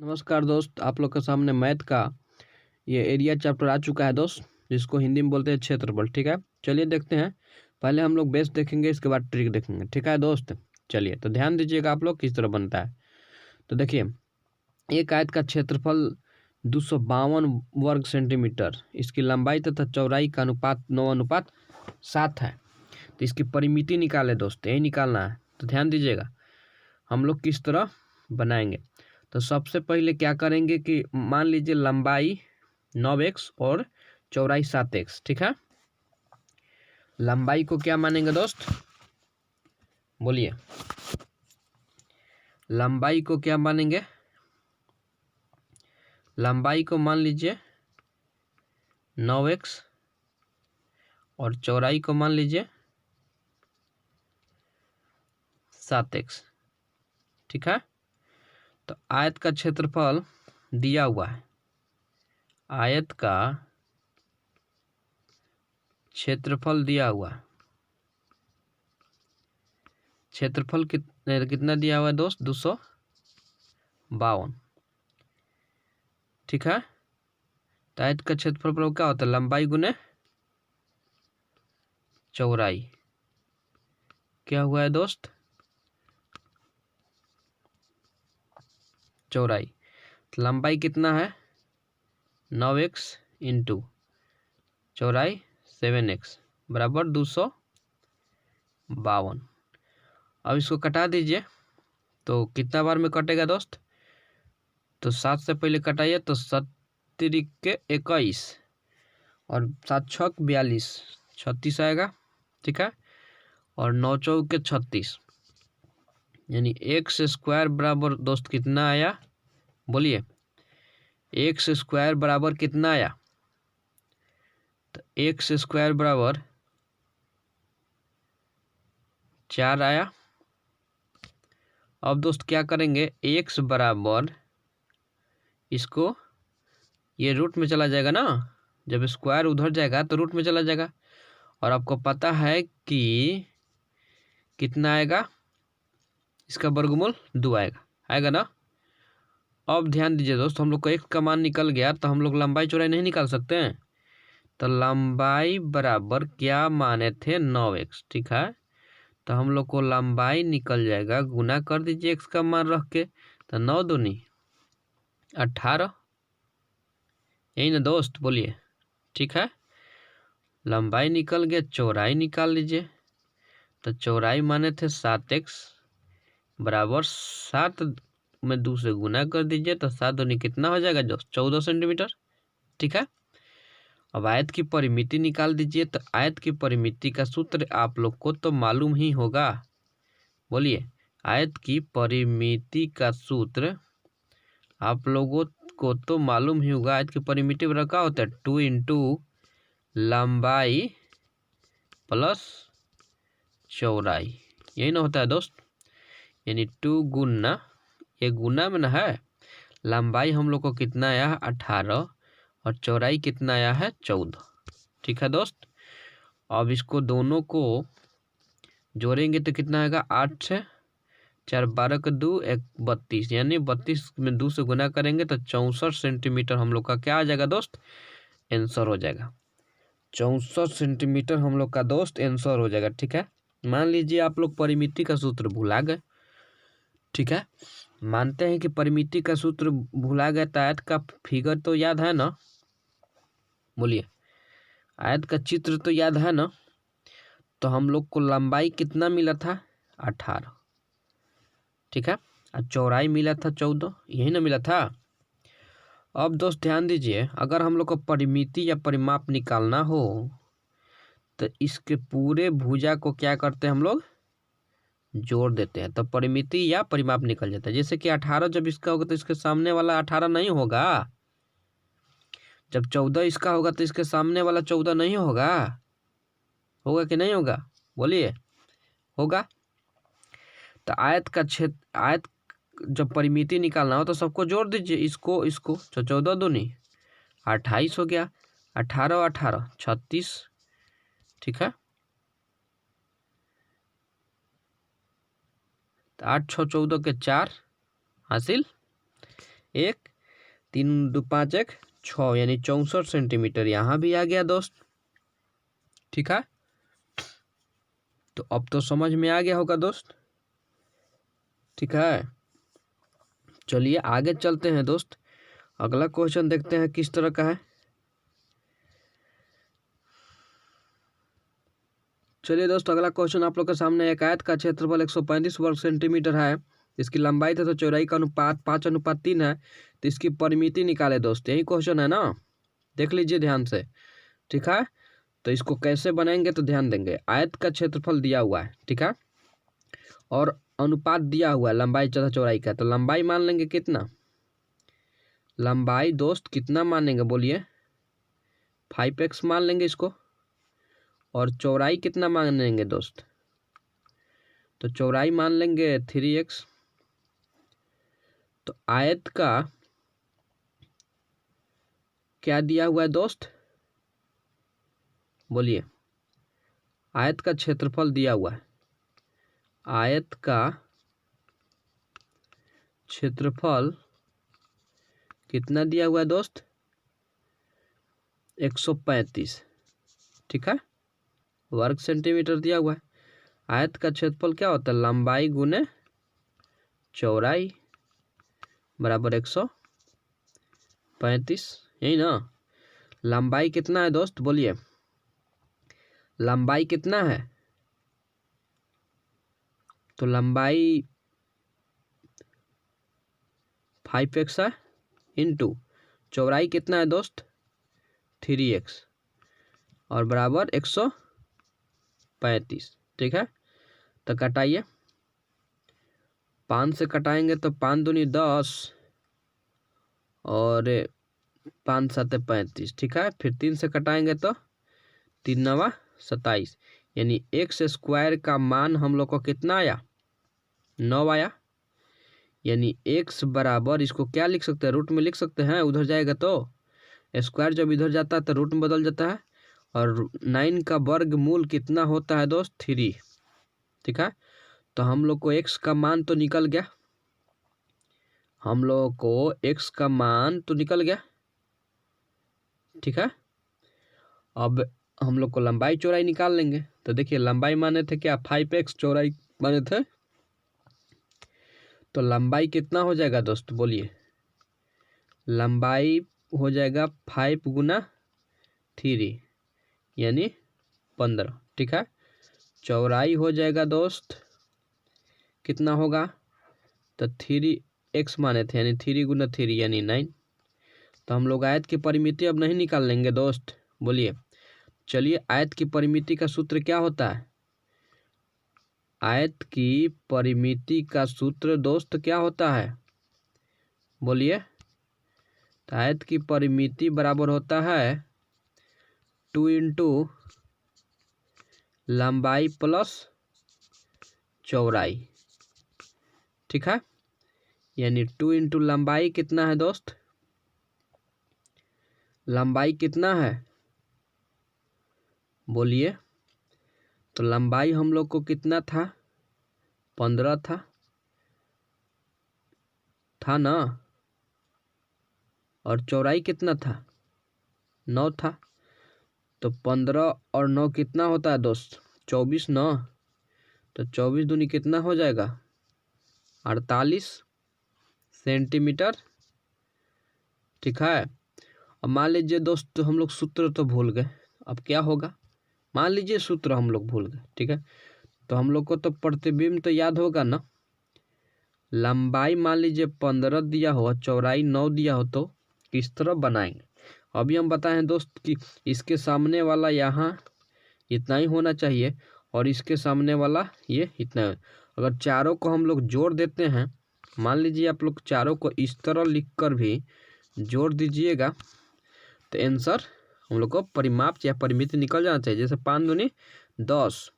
नमस्कार दोस्त, आप लोग के सामने मैथ का ये एरिया चैप्टर आ चुका है दोस्त, जिसको हिंदी में बोलते हैं क्षेत्रफल। ठीक है, चलिए देखते हैं। पहले हम लोग बेस देखेंगे, इसके बाद ट्रिक देखेंगे। ठीक है दोस्त, चलिए तो ध्यान दीजिएगा आप लोग किस तरह बनता है। तो देखिए, एक आयत का क्षेत्रफल 252 वर्ग सेंटीमीटर, इसकी लंबाई तथा चौड़ाई का अनुपात 9:7 है। तो इसकी परिमिति निकाले दोस्त, यही निकालना है। तो ध्यान दीजिएगा हम लोग किस तरह बनाएंगे। तो सबसे पहले क्या करेंगे कि मान लीजिए लंबाई 9x और चौड़ाई 7x। ठीक है, लंबाई को क्या मानेंगे दोस्त, बोलिए। लंबाई को क्या मानेंगे, लंबाई को मान लीजिए 9x और चौड़ाई को मान लीजिए 7x। ठीक है, तो आयत का क्षेत्रफल दिया हुआ है, आयत का क्षेत्रफल दिया हुआ है। क्षेत्रफल कितना दिया हुआ है दोस्त, 252। ठीक है, तो आयत का क्षेत्रफल पर क्या होता है, लंबाई गुने चौड़ाई। क्या हुआ है दोस्त, चौड़ाई। लंबाई कितना है 9x इंटू चौड़ाई 7x बराबर 252। अब इसको कटा दीजिए, तो कितना बार में कटेगा दोस्त, तो 7 से पहले कटाइए तो 7 के 21 और 7 छक 42, 36 आएगा। ठीक है, और 9 चौके 36, यानी एक्स स्क्वायर बराबर दोस्त कितना आया, बोलिए। एक्स स्क्वायर बराबर कितना आया, तो एक्स स्क्वायर बराबर 4 आया। अब दोस्त क्या करेंगे, एक्स बराबर इसको ये रूट में चला जाएगा ना, जब स्क्वायर उधर जाएगा तो रूट में चला जाएगा। और आपको पता है कि कितना आएगा, इसका वर्गमूल 2 आएगा ना। अब ध्यान दीजिए दोस्त, हम लोग को एक्स का मान निकल गया, तो हम लोग लंबाई चौड़ाई नहीं निकाल सकते हैं। तो लंबाई बराबर क्या माने थे, 9x। ठीक है, तो हम लोग को लंबाई निकल जाएगा, गुना कर दीजिए एक्स का मान रख के, तो 9 दूनी 18, यही ना दोस्त, बोलिए। ठीक है, लंबाई निकल गया, चौड़ाई निकाल लीजिए। तो चौड़ाई माने थे 7x बराबर 7 में 2 से गुना कर दीजिए, तो 7 दूनी कितना हो जाएगा दोस्त, 14 सेंटीमीटर। ठीक है, अब आयत की परिमिति निकाल दीजिए। तो आयत की परिमिति का सूत्र आप लोग को तो मालूम ही होगा, बोलिए। आयत की परिमिति का सूत्र आप लोगों को तो मालूम ही होगा। आयत की परिमिति बराबर क्या होता है, 2 इंटू लंबाई प्लस चौड़ाई, यही ना होता है दोस्त। यानी 2 गुना, ये गुना में ना है, लंबाई हम लोग को कितना आया है 18 और चौड़ाई कितना आया है 14। ठीक है दोस्त, अब इसको दोनों को जोड़ेंगे तो कितना आएगा, 8 से 4 12 का 2 1 32, यानी 32 में 2 से गुना करेंगे तो 64 सेंटीमीटर हम लोग का क्या आ जाएगा दोस्त, आंसर हो जाएगा। 64 सेंटीमीटर हम लोग का दोस्त आंसर हो जाएगा। ठीक है, मान लीजिए आप लोग परिमिति का सूत्र भुला गए। ठीक है, मानते हैं कि परिमिति का सूत्र भुला गए, तो आयत का फिगर तो याद है ना, बोलिए। आयत का चित्र तो याद है ना। तो हम लोग को लंबाई कितना मिला था, 18। ठीक है, और चौड़ाई मिला था 14, यही ना मिला था। अब दोस्त ध्यान दीजिए, अगर हम लोग को परिमिति या परिमाप निकालना हो तो इसके पूरे भुजा को क्या करते हैं हम लोग, जोड़ देते हैं, तो परिमिति या परिमाप निकल जाता है। जैसे कि 18 जब इसका होगा तो इसके सामने वाला 18 नहीं होगा, जब 14 इसका होगा तो इसके सामने वाला 14 नहीं होगा। होगा कि नहीं होगा, बोलिए, होगा। तो आयत का क्षेत्र, आयत जब परिमिति निकालना हो तो सबको जोड़ दीजिए, इसको तो 14 दूनी 28 हो गया, 18 18 36। ठीक है, तो 8 6 14 के 4 हासिल, 1, 3 2 5 1 6 यानी 64 सेंटीमीटर यहाँ भी आ गया दोस्त। ठीक है, तो अब तो समझ में आ गया होगा दोस्त। ठीक है, चलिए आगे चलते हैं दोस्त। अगला क्वेश्चन देखते हैं किस तरह का है। चलिए दोस्त, अगला क्वेश्चन आप लोग के सामने। एक आयत का क्षेत्रफल 135 वर्ग सेंटीमीटर है, इसकी लंबाई तथा चौड़ाई का अनुपात 5:3 है, तो इसकी परिमिति निकाले दोस्त। यही क्वेश्चन है ना, देख लीजिए ध्यान से। ठीक है, तो इसको कैसे बनाएंगे तो ध्यान देंगे। आयत का क्षेत्रफल दिया हुआ है, ठीक है, और अनुपात दिया हुआ है लंबाई तथा चौड़ाई का। तो लंबाई मान लेंगे कितना, लंबाई दोस्त कितना मानेंगे बोलिए, 5x मान लेंगे इसको। और चौड़ाई कितना मान लेंगे दोस्त, तो चौड़ाई मान लेंगे 3x। तो आयत का क्या दिया हुआ है दोस्त, बोलिए। आयत का क्षेत्रफल दिया हुआ है, आयत का क्षेत्रफल कितना दिया हुआ है दोस्त, 135। ठीक है, वर्ग सेंटीमीटर दिया हुआ है। आयत का क्षेत्रफल क्या होता है, लंबाई गुने चौड़ाई बराबर 135, यही ना। लंबाई कितना है दोस्त बोलिए, लंबाई कितना है, तो लंबाई 5x है, इंटू चौड़ाई कितना है दोस्त 3x, और बराबर 135। ठीक है, तो कटाइए, 5 से कटाएंगे तो 5 दूनी 10 और 5 7 35। ठीक है, फिर 3 से कटाएंगे तो 3 9 27, यानी x स्क्वायर का मान हम लोग को कितना आया, 9 आया। यानी x बराबर, इसको क्या लिख सकते हैं, रूट में लिख सकते हैं, उधर जाएगा तो स्क्वायर जब इधर जाता है तो रूट में बदल जाता है। और 9 का वर्गमूल कितना होता है दोस्त, 3। ठीक है, तो हम लोग को x का मान तो निकल गया, हम लोग को x का मान तो निकल गया। ठीक है, अब हम लोग को लंबाई चौड़ाई निकाल लेंगे। तो देखिए लंबाई माने थे क्या 5x, चौड़ाई माने थे, तो लंबाई कितना हो जाएगा दोस्त बोलिए, लंबाई हो जाएगा 5 गुना 3 यानी 15। ठीक है, चौड़ाई हो जाएगा दोस्त कितना होगा, तो 3x माने थे यानी 3 गुना 3 यानी 9। तो हम लोग आयत की परिमिति अब नहीं निकाल लेंगे दोस्त, बोलिए। चलिए, आयत की परिमिति का सूत्र क्या होता है, आयत की परिमिति का सूत्र दोस्त क्या होता है बोलिए। तो आयत की परिमिति बराबर होता है 2 इंटू लंबाई प्लस चौड़ाई। ठीक है, यानी 2 इंटू लंबाई कितना है दोस्त, लंबाई कितना है बोलिए। तो लंबाई हम लोग को कितना था, 15 था ना, और चौड़ाई कितना था, 9 था। तो 15 और 9 कितना होता है दोस्त, 24 ना। तो 24 दूनी कितना हो जाएगा, 48 सेंटीमीटर। ठीक है, अब मान लीजिए दोस्त हम लोग सूत्र तो भूल गए, अब क्या होगा, मान लीजिए सूत्र हम लोग भूल गए। ठीक है, तो हम लोग को तो प्रतिबिंब तो याद होगा ना। लंबाई मान लीजिए 15 दिया हो, चौड़ाई 9 दिया हो, तो किस तरह बनाएंगे। अभी हम बताएं दोस्त कि इसके सामने वाला यहाँ इतना ही होना चाहिए और इसके सामने वाला ये इतना है। अगर चारों को हम लोग जोड़ देते हैं, मान लीजिए आप लोग चारों को इस तरह लिखकर भी जोड़ दीजिएगा, तो आंसर हम लोग को परिमाप या परिमिति निकल जाना चाहिए। जैसे 5 दूनी 10,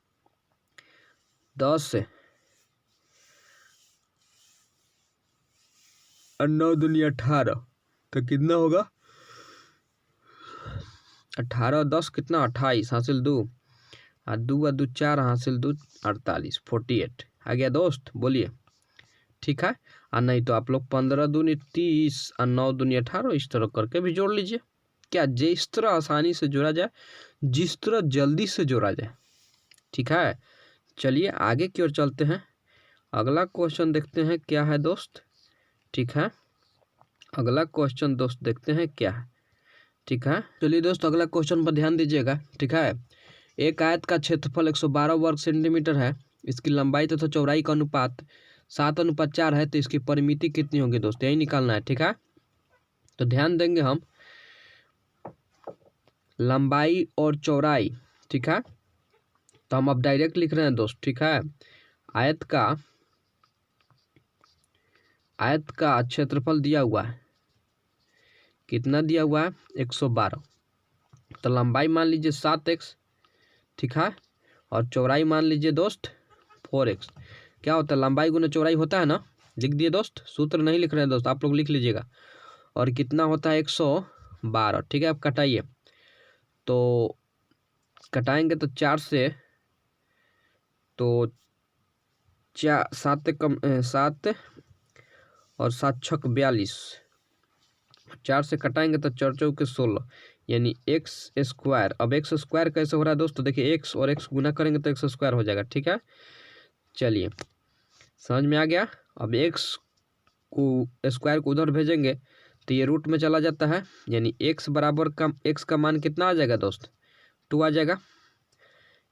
10 से और 9 दूनी 18, तो कितना होगा, 18 10 कितना 28, हासिल 2 और 2 और 2 4, हासिल 2 48, 48 आ गया दोस्त, बोलिए। ठीक है, और नहीं तो आप लोग 15 दूनी 30 और 9 दूनी 18 इस तरह करके भी जोड़ लीजिए। क्या जिस तरह आसानी से जोड़ा जाए, जिस तरह जल्दी से जोड़ा जाए। ठीक है, चलिए आगे की ओर चलते हैं। अगला क्वेश्चन देखते हैं क्या है दोस्त। ठीक है, अगला क्वेश्चन दोस्त देखते हैं क्या है। ठीक है, चलिए दोस्त अगला क्वेश्चन पर ध्यान दीजिएगा। ठीक है, एक आयत का क्षेत्रफल 112 वर्ग सेंटीमीटर है। इसकी लंबाई तथा चौड़ाई का अनुपात 7:4 है। तो इसकी परिमिति कितनी होगी दोस्त, यही निकालना है। ठीक है, तो ध्यान देंगे हम लंबाई और चौड़ाई। ठीक है, तो हम अब डायरेक्ट लिख रहे हैं दोस्त। ठीक है, आयत का क्षेत्रफल दिया हुआ है, कितना दिया हुआ है 112। तो लंबाई मान लीजिए 7x। ठीक है, और चौड़ाई मान लीजिए दोस्त 4x। क्या होता है, लंबाई गुना चौड़ाई होता है ना, लिख दिए दोस्त। सूत्र नहीं लिख रहे हैं दोस्त, आप लोग लिख लीजिएगा। और कितना होता है 112। ठीक है, अब कटाइए। तो कटाएंगे तो 4 से, तो 7 और 7 छक 42। 4 से कटाएंगे तो 4 चौके 16, यानी एक्स स्क्वायर। अब एक्स स्क्वायर कैसे हो रहा है दोस्तों, देखिए एक्स और एक्स गुना करेंगे तो एक्स स्क्वायर हो जाएगा। ठीक है, चलिए समझ में आ गया। अब एक्स को स्क्वायर को उधर भेजेंगे तो ये रूट में चला जाता है, यानी एक्स बराबर का एक्स का मान कितना आ जाएगा दोस्त, 2 आ जाएगा।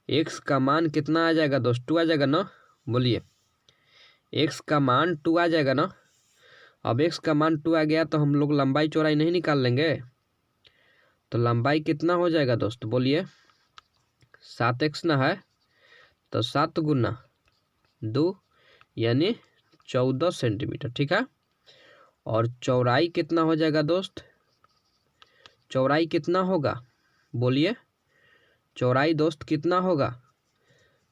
एक्स का मान कितना आ जाएगा दोस्त, 2 आ जाएगा ना, बोलिए। एक्स का मान 2 आ जाएगा ना। अब एक्स का मान 2 आ गया तो हम लोग लंबाई चौड़ाई नहीं निकाल लेंगे। तो लंबाई कितना हो जाएगा दोस्त, बोलिए। 7x ना है, तो 7 गुना 2 यानी 14 सेंटीमीटर। ठीक है, और चौड़ाई कितना हो जाएगा दोस्त, चौड़ाई कितना होगा, बोलिए। चौड़ाई दोस्त कितना होगा,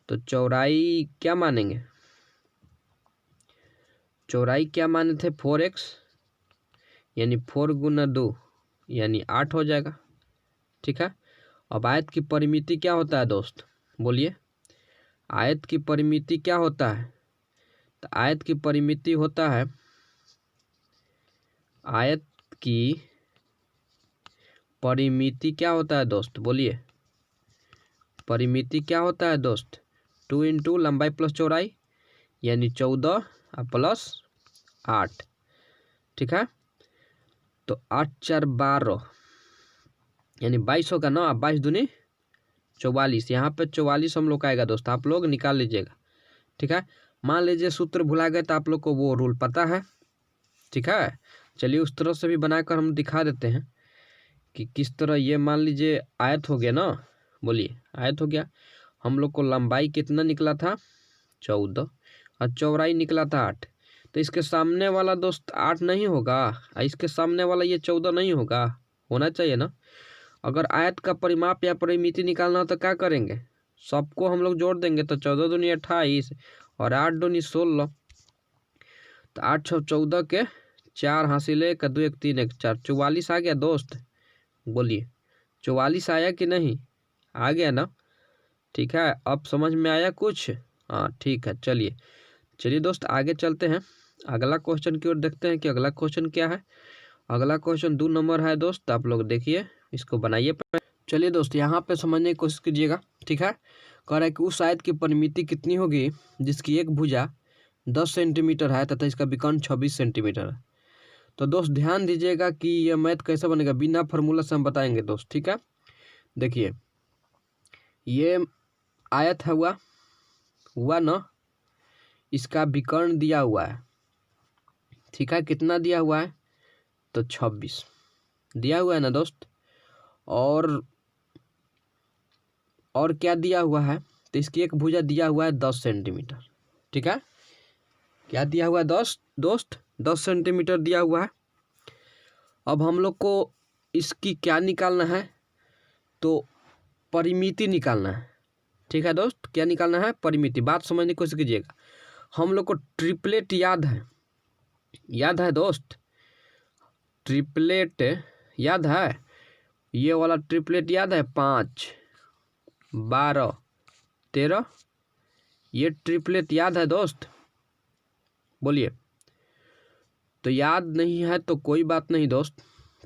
तो चौड़ाई क्या मानेंगे, चौड़ाई क्या माने थे 4x, यानी 4 गुना 2 यानी 8 हो जाएगा। ठीक है, अब आयत की परिमिति क्या होता है दोस्त, बोलिए। आयत की परिमिति क्या होता है, तो आयत की परिमिति होता है, आयत की परिमिति क्या होता है दोस्त, बोलिए। परिमिति क्या होता है दोस्त, 2 इंटू लंबाई प्लस चौड़ाई, यानी 14 प्लस 8। ठीक है, तो 8 4 12 यानी 22 होगा ना। 22 दूनी 44, यहाँ पे 44 हम लोग का आएगा दोस्त, आप लोग निकाल लीजिएगा। ठीक है, मान लीजिए सूत्र भुला गए तो आप लोग को वो रूल पता है। ठीक है, चलिए उस तरह से भी बनाकर हम दिखा देते हैं कि किस तरह। ये मान लीजिए आयत हो गया ना, बोलिए आयत हो गया। हम लोग को लंबाई कितना निकला था 14 और चौड़ाई निकला था 8। तो इसके सामने वाला दोस्त 8 नहीं होगा, और इसके सामने वाला ये 14 नहीं होगा, होना चाहिए ना। अगर आयत का परिमाप या परिमिति निकालना हो तो क्या करेंगे, सबको हम लोग जोड़ देंगे। तो 14 दूनी 28 और 8 दूनी 16, तो 8 6 14 के 4 हासिल 1 2 1 3 1 4, 44 आ गया दोस्त। बोलिए 44 आया कि नहीं, आ गया ना। ठीक है, अब समझ में आया कुछ, हाँ ठीक है। चलिए चलिए दोस्त आगे चलते हैं, अगला क्वेश्चन की ओर देखते हैं कि अगला क्वेश्चन क्या है। अगला क्वेश्चन 2 नंबर है दोस्त, आप लोग देखिए, इसको बनाइए। चलिए दोस्त यहाँ पे समझने की कोशिश कीजिएगा। ठीक है, कह रहा है कि उस आयत की परिमिति कितनी होगी जिसकी एक भुजा 10 सेंटीमीटर है तथा इसका विकर्ण 26 सेंटीमीटर है। तो दोस्त ध्यान दीजिएगा कि यह मैथ कैसे बनेगा, बिना फार्मूला से हम बताएंगे दोस्त। ठीक है, देखिए ये आयत है, हुआ ना, इसका विकर्ण दिया हुआ है। ठीक है, कितना दिया हुआ है, तो 26 दिया हुआ है ना दोस्त। और क्या दिया हुआ है, तो इसकी एक भुजा दिया हुआ है 10 सेंटीमीटर। ठीक है, क्या दिया हुआ है 10 सेंटीमीटर दिया हुआ है। अब हम लोग को इसकी क्या निकालना है, तो परिमिति निकालना है। ठीक है दोस्त, क्या निकालना है, परिमिति। बात समझने की कोशिश कीजिएगा। हम लोग को ट्रिपलेट याद है दोस्त, ट्रिपलेट याद है, ये वाला ट्रिपलेट याद है, 5 12 13, ये ट्रिपलेट याद है दोस्त, बोलिए। तो याद नहीं है तो कोई बात नहीं दोस्त,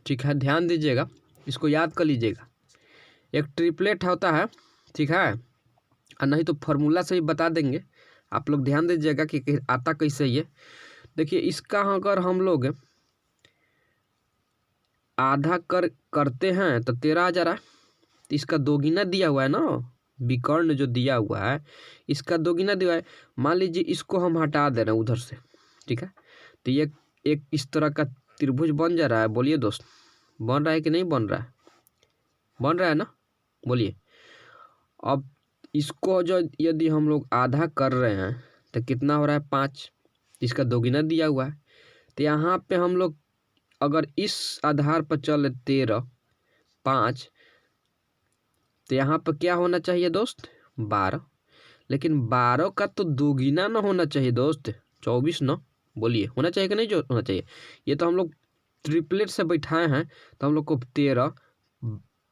ठीक है, ध्यान दीजिएगा, इसको याद कर लीजिएगा। एक ट्रिपलेट होता है, ठीक है, और नहीं तो फॉर्मूला से ही बता देंगे, आप लोग ध्यान दीजिएगा कि आता कैसे ये। देखिए इसका अगर हम लोग आधा करते हैं तो 13 आ जा रहा है। तो इसका दोगुना दिया हुआ है ना, विकर्ण जो दिया हुआ है इसका दोगुना दिया है। मान लीजिए इसको हम हटा दे रहे हैं उधर से, ठीक है, तो ये एक इस तरह का त्रिभुज बन जा रहा है। बोलिए दोस्त, बन रहा है कि नहीं बन रहा है? बन रहा है ना, बोलिए। अब इसको जो यदि हम लोग आधा कर रहे हैं तो कितना हो रहा है? 5। इसका दोगुना दिया हुआ है। तो यहाँ पे हम लोग अगर इस आधार पर चले 13, 5, तो यहाँ पर क्या होना चाहिए दोस्त? 12। लेकिन 12 का तो दोगुना ना होना चाहिए दोस्त, 24 ना। बोलिए होना चाहिए कि नहीं जो होना चाहिए? ये तो हम लोग ट्रिपलेट से बैठाए हैं तो हम लोग को 13,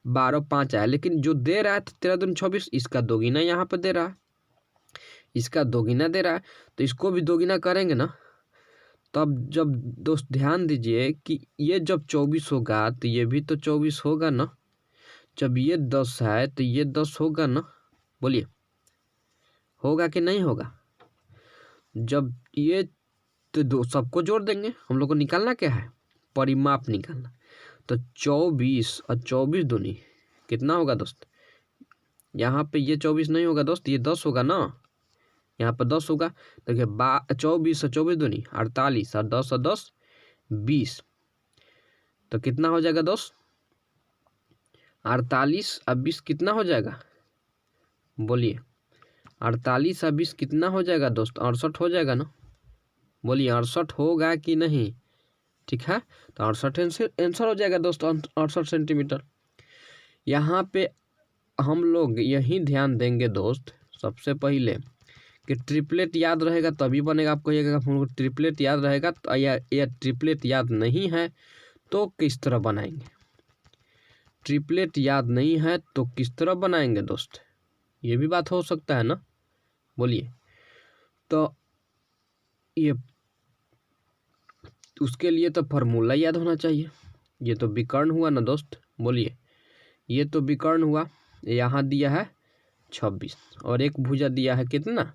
12, 5 आया, लेकिन जो दे रहा है 13 दूनी 24, इसका दोगुना यहाँ पर दे रहा है, इसका दोगुना दे रहा है, तो इसको भी दोगुना करेंगे ना। तब जब दोस्त ध्यान दीजिए कि ये जब 24 होगा तो ये भी तो 24 होगा ना। जब ये 10 है तो ये 10 होगा ना। बोलिए होगा कि नहीं होगा? जब ये तो दो सबको जोड़ देंगे, हम लोग को निकालना क्या है? परिमाप निकालना। तो 24 और 24 दूनी कितना होगा दोस्त? यहाँ पे ये 24 नहीं होगा दोस्त, ये 10 होगा ना, यहाँ पर 10 होगा। देखिए 24 और 24 दूनी 48 और 10 और 10 20। तो कितना हो जाएगा दोस्त? 48 और 20 कितना हो जाएगा? बोलिए 48 और 20 कितना हो जाएगा दोस्त? 68 हो जाएगा ना। बोलिए 68 होगा कि नहीं? ठीक है, तो 68 आंसर हो जाएगा दोस्त, 68 सेंटीमीटर। यहाँ पे हम लोग यही ध्यान देंगे दोस्त सबसे पहले कि ट्रिपलेट याद रहेगा तभी बनेगा। आप कहिएगा हम लोग ट्रिपलेट याद रहेगा तो या ट्रिपलेट याद नहीं है तो किस तरह बनाएंगे? ट्रिपलेट याद नहीं है तो किस तरह बनाएंगे दोस्त? ये भी बात हो सकता है ना। बोलिए, तो ये उसके लिए तो फॉर्मूला याद होना चाहिए। ये तो विकर्ण हुआ ना दोस्त। बोलिए ये तो विकर्ण हुआ, यहाँ दिया है 26 और एक भुजा दिया है कितना?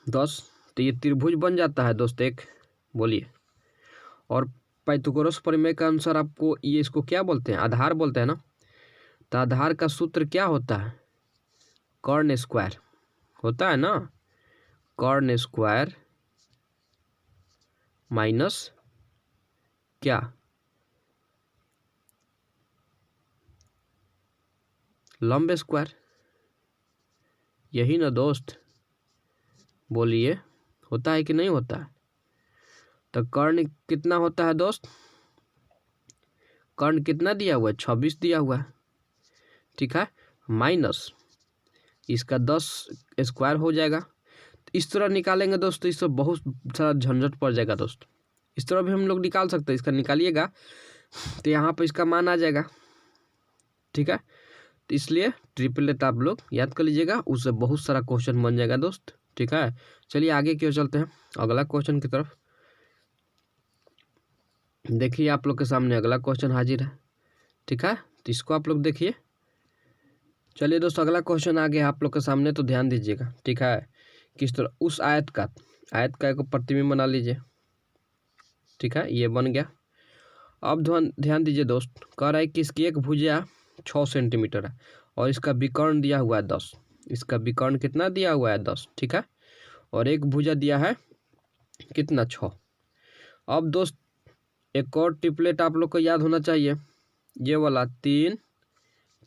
10। तो ये त्रिभुज बन जाता है दोस्त एक। बोलिए, और पाइथागोरस प्रमेय का अनुसार आपको ये इसको क्या बोलते हैं? आधार बोलते हैं ना। तो आधार का सूत्र क्या होता है? कर्ण स्क्वायर होता है ना। कर्ण स्क्वायर माइनस क्या? लंब स्क्वायर। यही ना दोस्त। बोलिए होता है कि नहीं होता है? तो कर्ण कितना होता है दोस्त? कर्ण कितना दिया हुआ है? 26 दिया हुआ है, ठीक है, माइनस इसका 10 स्क्वायर हो जाएगा। इस तरह निकालेंगे दोस्तों, इससे बहुत सारा झंझट पड़ जाएगा दोस्त। इस तरह भी हम लोग निकाल सकते हैं, इसका निकालिएगा तो यहाँ पर इसका मान आ जाएगा, ठीक है। तो इसलिए ट्रिपलेट आप लोग याद कर लीजिएगा, उससे बहुत सारा क्वेश्चन बन जाएगा दोस्त, ठीक है। चलिए आगे क्यों चलते हैं अगला क्वेश्चन की तरफ। देखिए आप लोग के सामने अगला क्वेश्चन हाजिर है, ठीक है, तो इसको आप लोग देखिए। चलिए दोस्त अगला क्वेश्चन आ गया आप लोग के सामने, तो ध्यान दीजिएगा, ठीक है। किस तरह उस आयत का एक प्रतिबिंब बना लीजिए, ठीक है, ये बन गया। अब ध्यान दीजिए दोस्त, कह रहा है कि इसकी एक भुजा 6 सेंटीमीटर है और इसका विकर्ण दिया हुआ है 10। इसका विकर्ण कितना दिया हुआ है? 10, ठीक है, और एक भुजा दिया है कितना? 6। अब दोस्त एक और ट्रिपलेट आप लोग को याद होना चाहिए, ये वाला 3,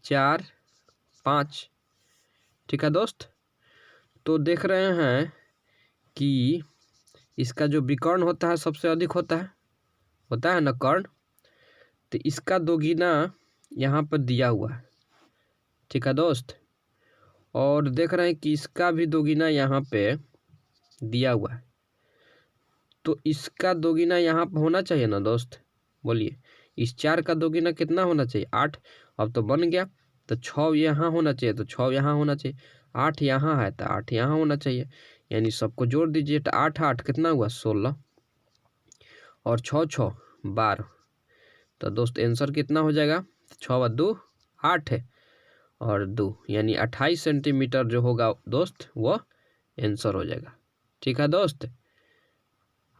4, 5, ठीक है दोस्त। तो देख रहे हैं कि इसका जो विकर्ण होता है सबसे अधिक होता है ना कर्ण। तो इसका दोगुना यहाँ पर दिया हुआ है, ठीक है दोस्त, और देख रहे हैं कि इसका भी दोगुना यहाँ पे दिया हुआ है। तो इसका दोगुना यहाँ पर होना चाहिए ना दोस्त। बोलिए इस 4 का दोगुना कितना होना चाहिए? 8। अब तो बन गया, तो 6 यहाँ होना चाहिए, तो 6 यहाँ होना चाहिए। 8 यहाँ है तो 8 यहाँ होना चाहिए। यानी सबको जोड़ दीजिए तो 8 8 कितना हुआ 16 और 6 6 12। तो दोस्त आंसर कितना हो जाएगा 6 व 2 8 है और 2 यानी 28 सेंटीमीटर जो होगा दोस्त वो आंसर हो जाएगा। ठीक है दोस्त,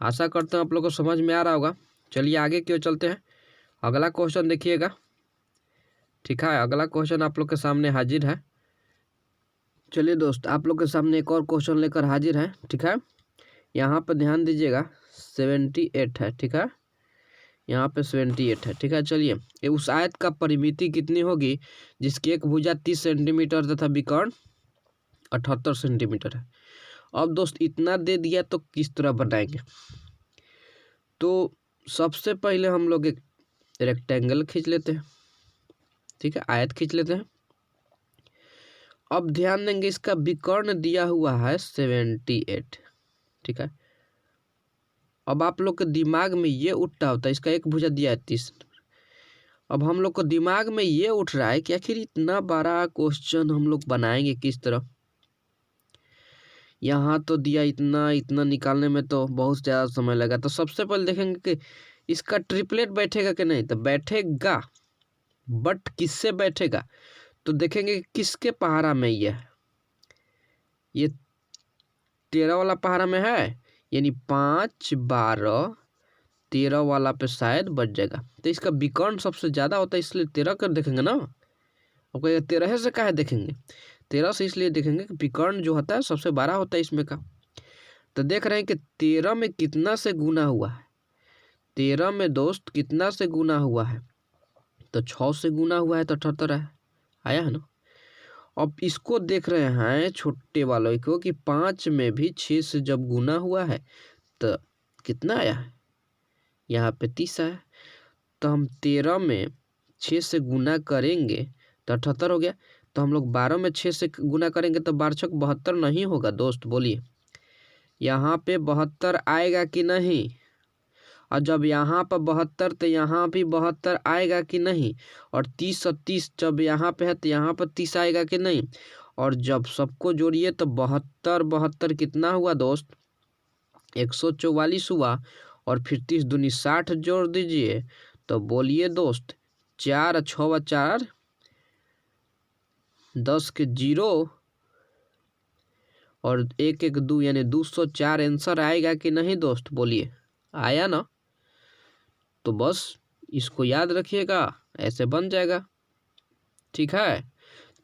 आशा करता हूँ आप लोग को समझ में आ रहा होगा। चलिए आगे क्यों चलते हैं, अगला क्वेश्चन देखिएगा। ठीक है, अगला क्वेश्चन आप लोग के सामने हाजिर है। चलिए दोस्त आप लोग के सामने एक और क्वेश्चन लेकर हाजिर है। ठीक है, यहाँ पर ध्यान दीजिएगा 78 है। ठीक है, यहाँ पे 78 है। ठीक है, चलिए ये उस आयत का परिमिति कितनी होगी जिसकी एक भुजा 30 सेंटीमीटर तथा विकर्ण 78 सेंटीमीटर है। अब दोस्त इतना दे दिया तो किस तरह बनाएंगे। तो सबसे पहले हम लोग एक रेक्टेंगल खींच लेते हैं। ठीक है, आयत खींच लेते हैं। अब ध्यान देंगे इसका विकर्ण दिया हुआ है 78। ठीक है, अब आप लोग के दिमाग में ये उठता होता है इसका एक भुजा दिया है 30। अब हम लोग को दिमाग में ये उठ रहा है कि आखिर इतना बड़ा क्वेश्चन हम लोग बनाएंगे किस तरह। यहाँ तो दिया इतना इतना निकालने में तो बहुत ज़्यादा समय लगा। तो सबसे पहले देखेंगे कि इसका ट्रिपलेट बैठेगा कि नहीं। तो बैठेगा, बट किससे बैठेगा तो देखेंगे किसके पहाड़ा में ये 13 वाला पहाड़ा में है, यानी 5 12 13 वाला पे शायद बच जाएगा। तो इसका विकर्ण सबसे ज़्यादा होता है इसलिए 13 कर देखेंगे ना। अब कहेगा 13 से काहे देखेंगे, 13 से इसलिए देखेंगे कि विकर्ण जो होता है सबसे बड़ा होता है इसमें का। तो देख रहे हैं कि 13 में कितना से गुना हुआ है। 13 में दोस्त कितना से गुना हुआ है तो 6 से गुना हुआ है तो 78 है, आया है ना। अब इसको देख रहे हैं छोटे वालों को कि 5 में भी 6 से जब गुना हुआ है तो कितना आया है, यहाँ पे 30 आया। तो हम 13 में 6 से गुना करेंगे तो 78 हो गया। तो हम लोग 12 में 6 से गुना करेंगे तो 12 छक 72 नहीं होगा दोस्त, बोलिए यहाँ पे 72 आएगा कि नहीं। और जब यहाँ पर 72 तो यहाँ भी 72 आएगा कि नहीं। और 30 और 30 जब यहाँ पे है तो यहाँ पर 30 आएगा कि नहीं। और जब सबको जोड़िए तो 72 72 कितना हुआ दोस्त 144 हुआ। और फिर 30 दूनी 60 जोड़ दीजिए तो बोलिए दोस्त 4 6 4 10 के 0 और 1 1 2 यानी 204 आंसर आएगा कि नहीं दोस्त, बोलिए आया ना। तो बस इसको याद रखिएगा, ऐसे बन जाएगा। ठीक है,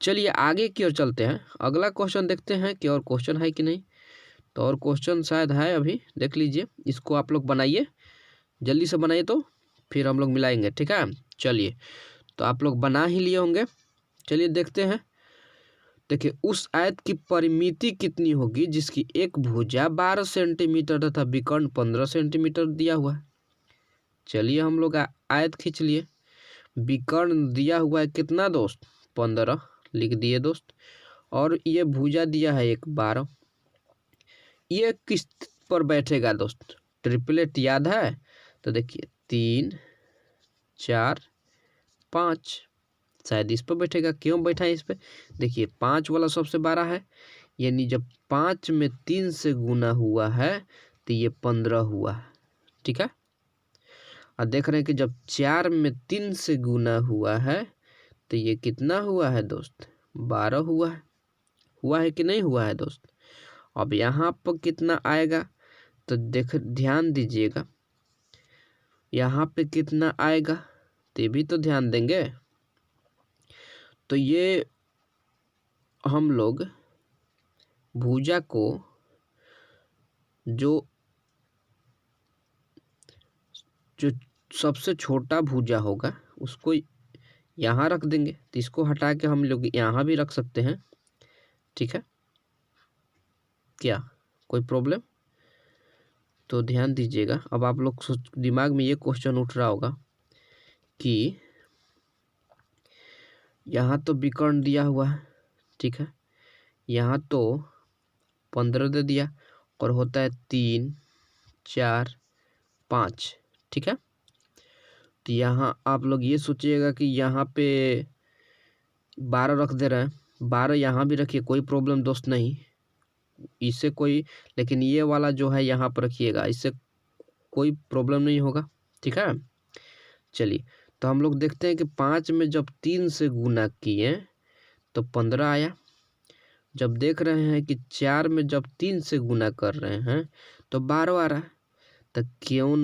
चलिए आगे की ओर चलते हैं। अगला क्वेश्चन देखते हैं कि और क्वेश्चन है कि नहीं। तो और क्वेश्चन शायद है, अभी देख लीजिए। इसको आप लोग बनाइए, जल्दी से बनाइए तो फिर हम लोग मिलाएंगे। ठीक है, चलिए तो आप लोग बना ही लिए होंगे। चलिए देखते हैं। देखिए उस आयत की परिमिति कितनी होगी जिसकी एक भुजा 12 सेंटीमीटर तथा विकर्ण 15 सेंटीमीटर दिया हुआ है। चलिए हम लोग आयत खींच लिए। विकर्ण दिया हुआ है कितना दोस्त 15 लिख दिए दोस्त। और ये भुजा दिया है एक 12। ये किस पर बैठेगा दोस्त, ट्रिपलेट याद है। तो देखिए 3 4 5 शायद इस पर बैठेगा। क्यों बैठा है इस पे, देखिए 5 वाला सबसे बड़ा है, यानी जब 5 में 3 से गुना हुआ है तो ये 15 हुआ है। ठीक है, और देख रहे हैं कि जब 4 में 3 से गुना हुआ है तो ये कितना हुआ है दोस्त 12 हुआ है कि नहीं हुआ है दोस्त। अब यहाँ पर कितना आएगा तो देख ध्यान दीजिएगा, यहाँ पे कितना आएगा तो भी तो ध्यान देंगे। तो ये हम लोग भुजा को जो सबसे छोटा भुजा होगा उसको यहाँ रख देंगे। तो इसको हटा के हम लोग यहाँ भी रख सकते हैं। ठीक है, क्या कोई प्रॉब्लम। तो ध्यान दीजिएगा। अब आप लोग दिमाग में ये क्वेश्चन उठ रहा होगा कि यहाँ तो विकर्ण दिया हुआ है। ठीक है, यहाँ तो 15 दे दिया और होता है 3 4 5। ठीक है, तो यहाँ आप लोग ये सोचिएगा कि यहाँ पे 12 रख दे रहे हैं। 12 यहाँ भी रखिए, कोई प्रॉब्लम दोस्त नहीं। इससे कोई, लेकिन ये वाला जो है यहाँ पर रखिएगा, इससे कोई प्रॉब्लम नहीं होगा। ठीक है, चलिए तो हम लोग देखते हैं कि 5 में जब 3 से गुना किए तो 15 आया। जब देख रहे हैं कि 4 में जब 3 से गुना कर रहे हैं तो 12 आ रहा है। तो क्यों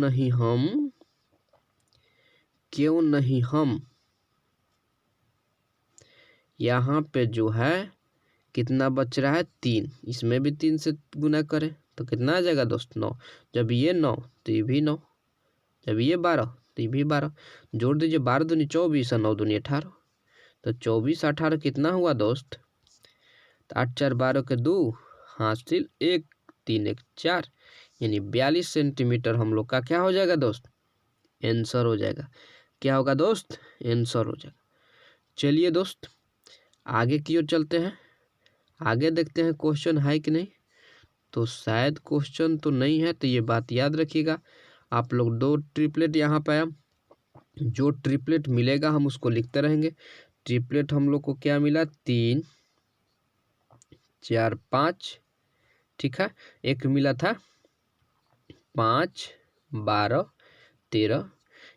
नहीं हम यहाँ पे जो है कितना बच रहा है 3, इसमें भी 3 से गुना करें तो कितना आ जाएगा दोस्त 9। जब ये 9 तो ये भी 9, जब ये 12 तो ये भी 12, जोड़ दीजिए 12 दूनी 24 और 9 दूनी 18। तो 24 18 कितना हुआ दोस्त, तो 8 4 12 के 2 हासिल 1 3 1 4, यानी 42 सेंटीमीटर हम लोग का क्या हो जाएगा दोस्त, आंसर हो जाएगा। क्या होगा दोस्त, आंसर हो जाएगा। चलिए दोस्त आगे की ओर चलते हैं, आगे देखते हैं क्वेश्चन है कि नहीं। तो शायद क्वेश्चन तो नहीं है, तो ये बात याद रखिएगा आप लोग। 2 ट्रिपलेट यहाँ पे, जो ट्रिपलेट मिलेगा हम उसको लिखते रहेंगे। ट्रिपलेट हम लोग को क्या मिला, 3 4 5, ठीक है। एक मिला था 5 12 13,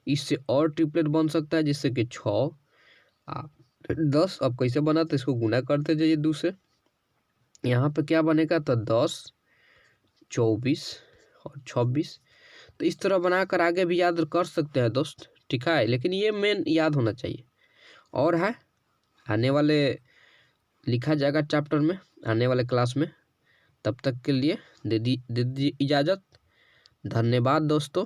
इससे और ट्रिपलेट बन सकता है जिससे कि 6 10। अब कैसे बना, तो इसको गुना करते जाइए 2 से, यहाँ पे क्या बनेगा, तो 10 24 और 26। तो इस तरह बनाकर आगे भी याद कर सकते हैं दोस्त, ठीक है, लेकिन ये मेन याद होना चाहिए। और है आने वाले लिखा जाएगा चैप्टर में, आने वाले क्लास में। तब तक के लिए दे दीजिए इजाज़त। धन्यवाद दोस्तों।